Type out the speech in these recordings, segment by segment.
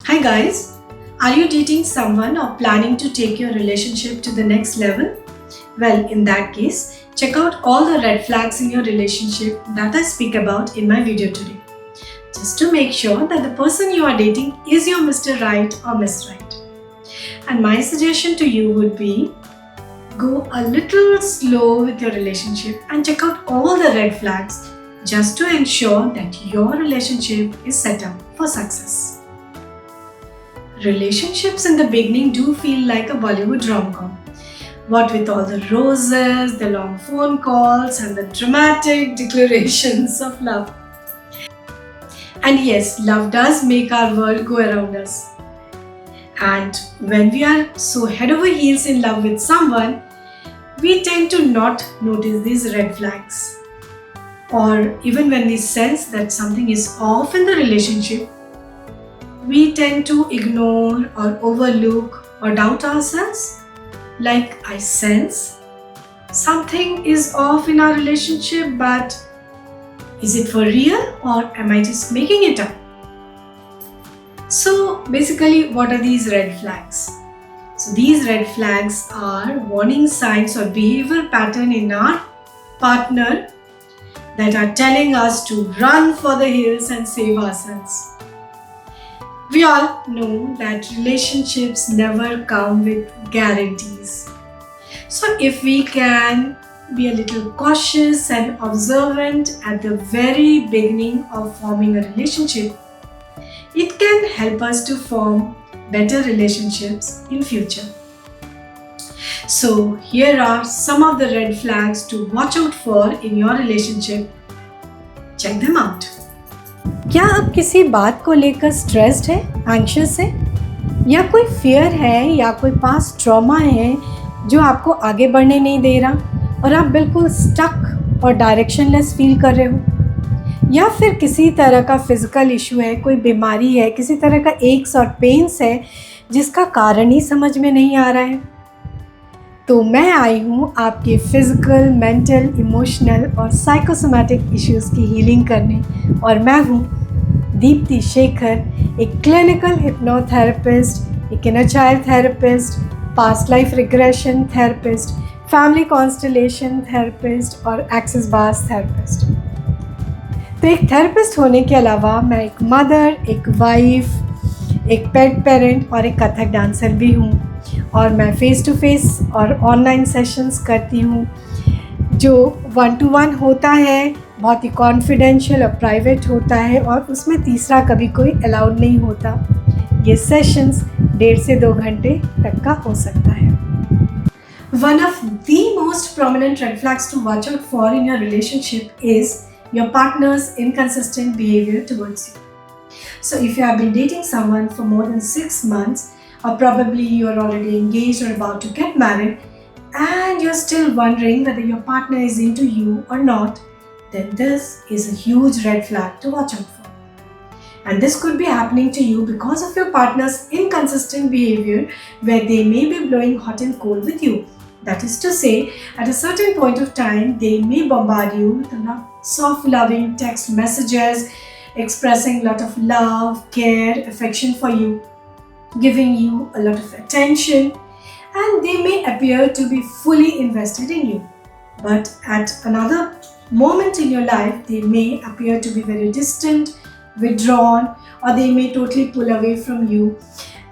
Hi guys, are you dating someone or planning to take your relationship to the next level? Well, in that case, check out all the red flags in your relationship that I speak about in my video today. Just to make sure that the person you are dating is your Mr. Right or Miss Right. And my suggestion to you would be go a little slow with your relationship and check out all the red flags just to ensure that your relationship is set up for success. Relationships in the beginning do feel like a Bollywood rom-com. What with all the roses, the long phone calls, and the dramatic declarations of love. And yes, love does make our world go around us. And when we are so head over heels in love with someone, we tend to not notice these red flags. Or even when we sense that something is off in the relationship, we tend to ignore or overlook or doubt ourselves. Like, I sense something is off in our relationship, but is it for real or am I just making it up? So, basically, what are these red flags? So, these red flags are warning signs or behavior pattern in our partner that are telling us to run for the hills and save ourselves. We all know that relationships never come with guarantees. So, if we can be a little cautious and observant at the very beginning of forming a relationship, it can help us to form better relationships in future. So, here are some of the red flags to watch out for in your relationship. Check them out. क्या आप किसी बात को लेकर stressed है, anxious है, या कोई फियर है या कोई पास्ट ट्रॉमा है जो आपको आगे बढ़ने नहीं दे रहा और आप बिल्कुल स्टक और डायरेक्शनलेस फील कर रहे हो, या फिर किसी तरह का फिजिकल इशू है, कोई बीमारी है, किसी तरह का एक्स और पेन्स है जिसका कारण ही समझ में नहीं आ रहा है, तो मैं आई हूँ आपके फिजिकल, मेंटल, इमोशनल और साइकोसोमैटिक इश्यूज़ की हीलिंग करने। और मैं हूँ दीप्ति शेखर, एक क्लिनिकल हिप्नोथेरेपिस्ट, एक inner child therapist, past life regression therapist, family constellation therapist और एक्सेस बास थेरेपिस्ट। तो एक थेरेपिस्ट होने के अलावा मैं एक मदर, एक वाइफ, एक पेट पेरेंट और एक कथक डांसर भी हूँ। और मैं फ़ेस टू फेस और ऑनलाइन सेशंस करती हूँ जो 1-to-1 होता है, बहुत ही कॉन्फिडेंशियल और प्राइवेट होता है, और उसमें तीसरा कभी कोई अलाउड नहीं होता। ये सेशंस 1.5 से 2 घंटे तक का हो सकता है। One of the most prominent red flags to watch out for in your relationship is your partner's inconsistent behavior towards you. So if you have been dating someone for more than 6 months, or probably you're already engaged or about to get married, and you're still wondering whether your partner is into you or not, then this is a huge red flag to watch out for. And this could be happening to you because of your partner's inconsistent behavior, where they may be blowing hot and cold with you. That is to say, at a certain point of time, they may bombard you with soft, loving text messages, expressing a lot of love, care, affection for you, giving you a lot of attention, and they may appear to be fully invested in you. But at another moment in your life, they may appear to be very distant, withdrawn, or they may totally pull away from you,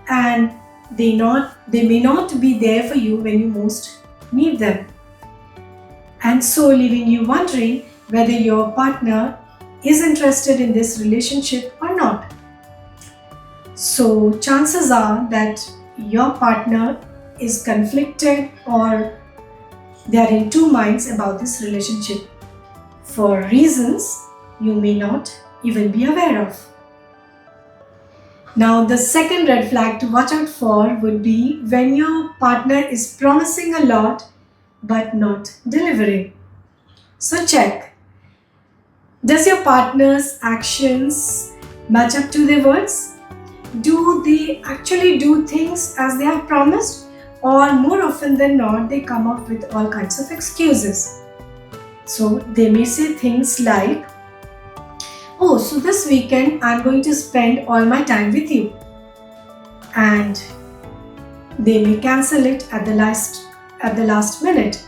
and they may not be there for you when you most need them, and so leaving you wondering whether your partner is interested in this relationship or not. So chances are that your partner is conflicted or they are in two minds about this relationship for reasons you may not even be aware of. Now, the second red flag to watch out for would be when your partner is promising a lot but not delivering. So check. Does your partner's actions match up to their words? Do they actually do things as they have promised? Or more often than not, they come up with all kinds of excuses. So they may say things like, "Oh, so this weekend I'm going to spend all my time with you." and they may cancel it at the last minute,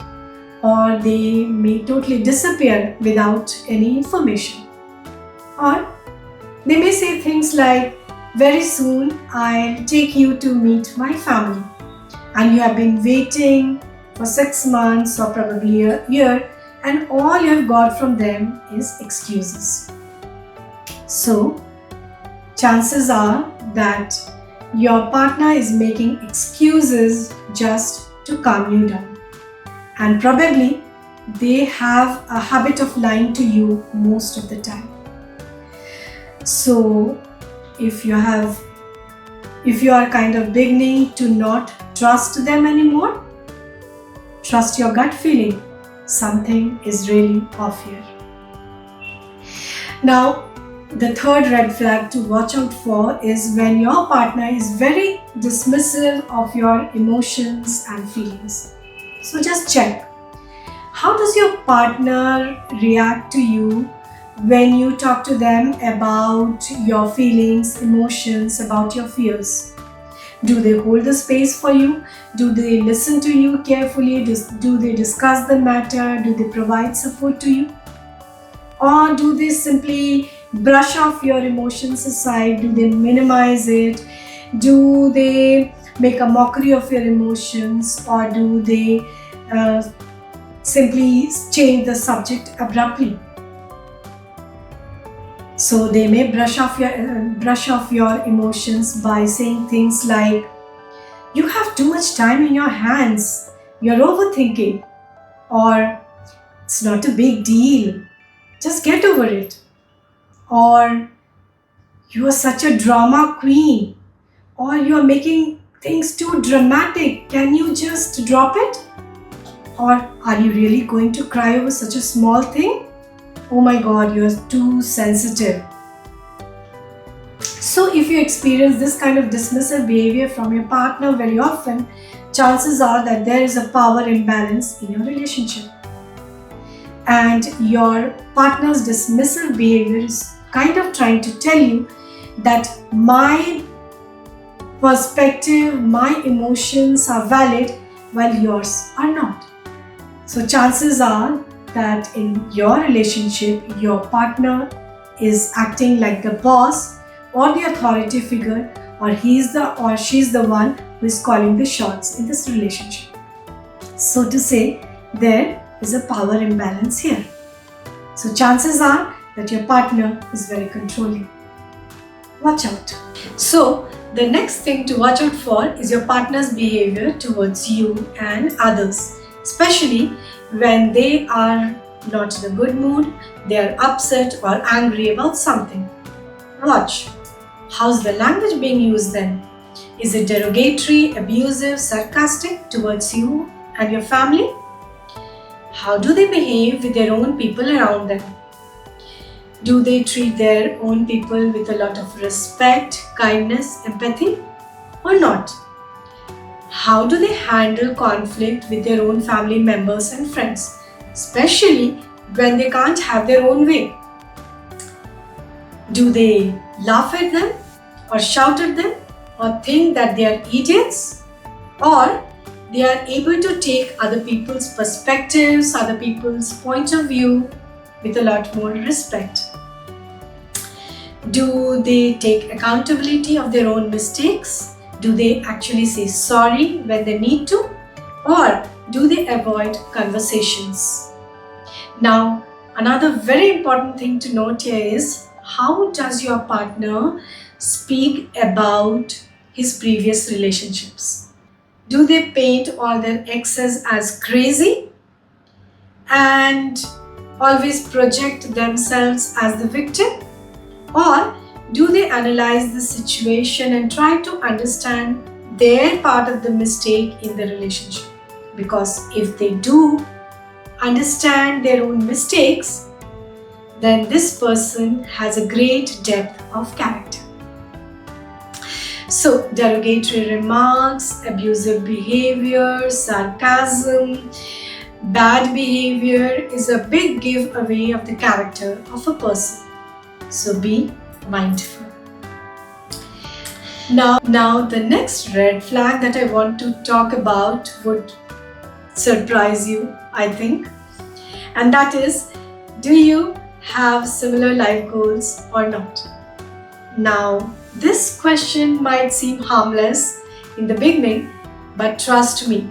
or they may totally disappear without any information. Or they may say things like, very soon I'll take you to meet my family, and you have been waiting for 6 months or probably a year, and all you have got from them is excuses. So chances are that your partner is making excuses just to calm you down, and probably they have a habit of lying to you most of the time. So if you are kind of beginning to not trust them anymore, trust your gut feeling. Something is really off here. Now, the third red flag to watch out for is when your partner is very dismissive of your emotions and feelings. So just check. How does your partner react to you when you talk to them about your feelings, emotions, about your fears? Do they hold the space for you? Do they listen to you carefully? Do they discuss the matter? Do they provide support to you? Or do they simply brush off your emotions aside? Do they minimize it? Do they make a mockery of your emotions? Or do they simply change the subject abruptly? So they may brush off your emotions by saying things like, you have too much time in your hands, you're overthinking, or it's not a big deal, just get over it, or you are such a drama queen, or you are making things too dramatic, can you just drop it? Or are you really going to cry over such a small thing? Oh my God, you are too sensitive. So if you experience this kind of dismissive behavior from your partner very often, chances are that there is a power imbalance in your relationship. And your partner's dismissive behavior is kind of trying to tell you that my perspective, my emotions are valid while yours are not. So chances are that in your relationship, your partner is acting like the boss or the authority figure, or she's the one who is calling the shots in this relationship. So to say, there is a power imbalance here. So chances are that your partner is very controlling. Watch out. So the next thing to watch out for is your partner's behavior towards you and others, especially when they are not in a good mood, they are upset or angry about something. Watch. How's the language being used then? Is it derogatory, abusive, sarcastic towards you and your family? How do they behave with their own people around them? Do they treat their own people with a lot of respect, kindness, empathy, or not? How do they handle conflict with their own family members and friends, especially when they can't have their own way? Do they laugh at them or shout at them or think that they are idiots? Or they are able to take other people's perspectives, other people's point of view with a lot more respect? Do they take accountability of their own mistakes? Do they actually say sorry when they need to? Or do they avoid conversations? Now, another very important thing to note here is, how does your partner speak about his previous relationships? Do they paint all their exes as crazy and always project themselves as the victim? Or do they analyze the situation and try to understand their part of the mistake in the relationship? Because if they do understand their own mistakes, then this person has a great depth of character. So, derogatory remarks, abusive behavior, sarcasm, bad behavior is a big giveaway of the character of a person. So be mindful. Now the next red flag that I want to talk about would surprise you, I think. And that is, do you have similar life goals or not? Now, this question might seem harmless in the beginning, but trust me,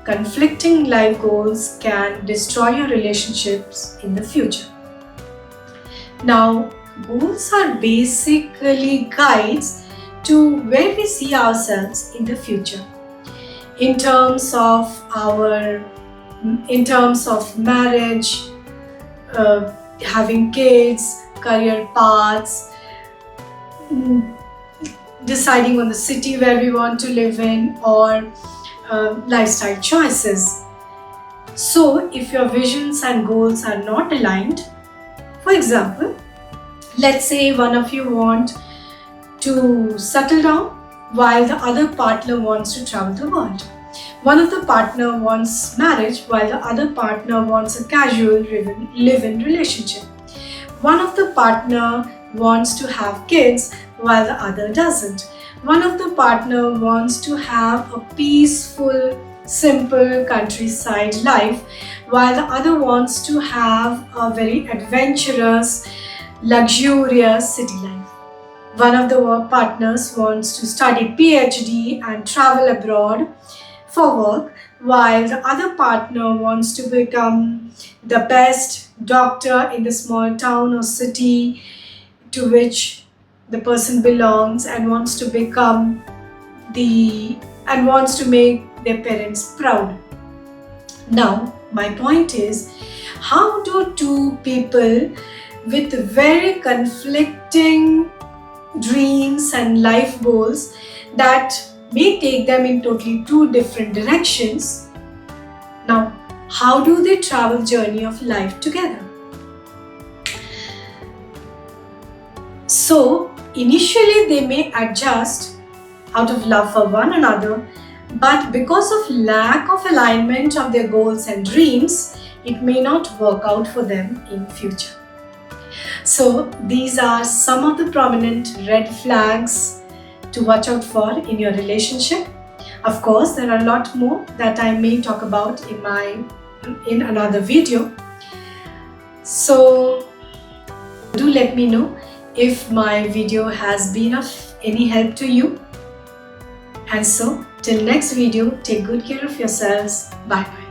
conflicting life goals can destroy your relationships in the future. Now, goals are basically guides to where we see ourselves in the future in terms of marriage, having kids, career paths, deciding on the city where we want to live in, or lifestyle choices. So, if your visions and goals are not aligned, for example, let's say one of you want to settle down while the other partner wants to travel the world. One of the partner wants marriage while the other partner wants a casual live-in relationship. One of the partner wants to have kids while the other doesn't. One of the partner wants to have a peaceful, simple countryside life while the other wants to have a very adventurous, luxurious city life. One of the partners wants to study PhD and travel abroad for work, while the other partner wants to become the best doctor in the small town or city to which the person belongs and wants to make their parents proud. Now, my point is, how do two people with very conflicting dreams and life goals that may take them in totally two different directions, now, how do they travel journey of life together? So, initially they may adjust out of love for one another, but because of lack of alignment of their goals and dreams, it may not work out for them in future. So, these are some of the prominent red flags to watch out for in your relationship. Of course, there are a lot more that I may talk about in another video. So, do let me know if my video has been of any help to you. And so, till next video, take good care of yourselves. Bye bye.